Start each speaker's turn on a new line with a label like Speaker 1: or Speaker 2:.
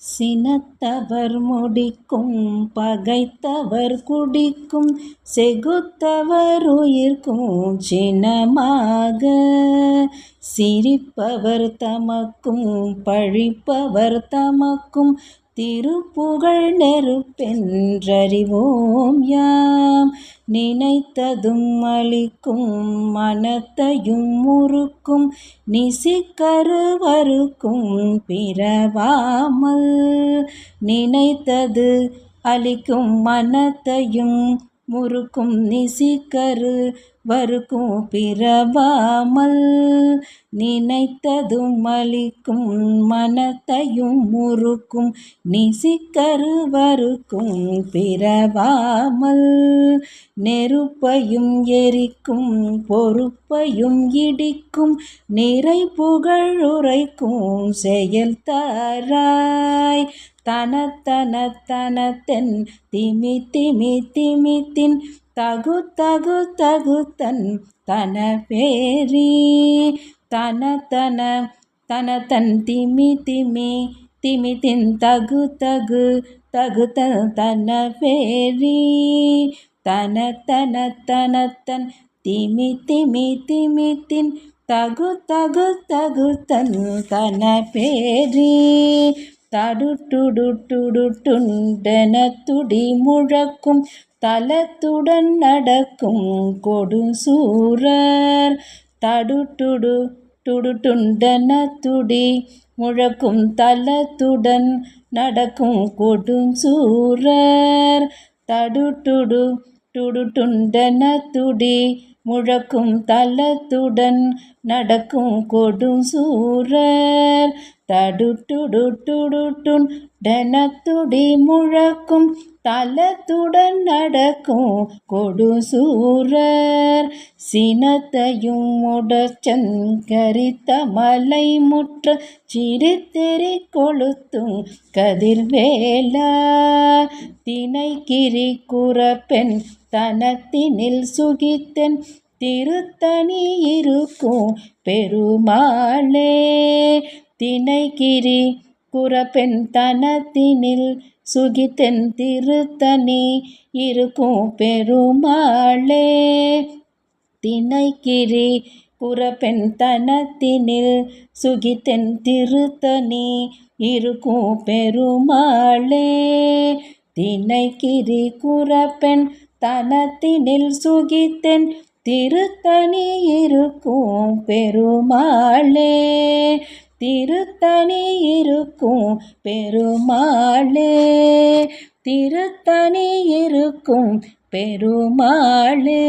Speaker 1: சினத்தவர் முடிக்கும் பகைத்தவர் குடிக்கும் செகுத்தவர் உயிர்க்கும் சினமாக சிரிப்பவர் தமக்கும் பழிப்பவர் தமக்கும் திருப்புகழ் நெருப்பென்றறிவோம் யாம். நினைத்ததும் அளிக்கும் மனத்தையும் முறுக்கும் நிசிக்கருவருக்கும் பிறவாமல் நினைத்தது அளிக்கும் மனத்தையும் முறுக்கும் நிசிக்கரு வறுக்கும் பிறவாமல் நினைத்ததும் அளிக்கும் மனத்தையும் முறுக்கும் நிசிக்கரு வறுக்கும் பிறவாமல் நெருப்பையும் எரிக்கும் பொறுப்பையும் இடிக்கும் நிறை புகழ் உரைக்கும் செயல் தாராய் தனத்தனத்தனத்தென் திமி திமி திமித்தின் தகுத்தன் தனபேரி தனத்தன் திமி திமி திமித்தின் தகுத்தன் தனபேரி தனத்தன் திமி திமி திமித்தின் தகுத்தன் தனபேரி தடுட்டுடுட்டுடுட்டுண்டென துடி முழக்கும் தலத்துடன் நடக்கும் கொடுசூரர் தடுட்டுடுட்டுண்டென துடி முழக்கும் தலத்துடன் நடக்கும் கொடுசூரர் தடுட்டுடுட்டுண்டென துடி முழக்கும் தலத்துடன் நடக்கும் கொடுசூரர் தடுட்டுடுட்டுண்டென துடி முழக்கும் தலத்துடன் நடக்கும் கொடுசூரர் சினத்தையும் உடற்சங்கரித்த மலை முற்ற சிரித்தெறி கொளுத்தும் கதிர்வேலா தினைக்கிரி குறப்பெண் தனத்தினில் சுகித்தென் திருத்தணி இருக்கும் பெருமாளே தினைக்கிரி குறப்பெண் தனத்தினில் சுகித்தென் திருத்தணி இருக்கும் பெருமாளே தினைக்கிரி குறப்பெண் தனத்தினில் சுகித்தென் திருத்தணி இருக்கும் பெருமாளே தினைக்கிரி குறப்பெண் தனத்தினில் சுகித்தென் திருத்தணி இருக்கும் பெருமாளே திருத்தணி இருக்கும் பெருமாளே திருத்தணி இருக்கும் பெருமாளே.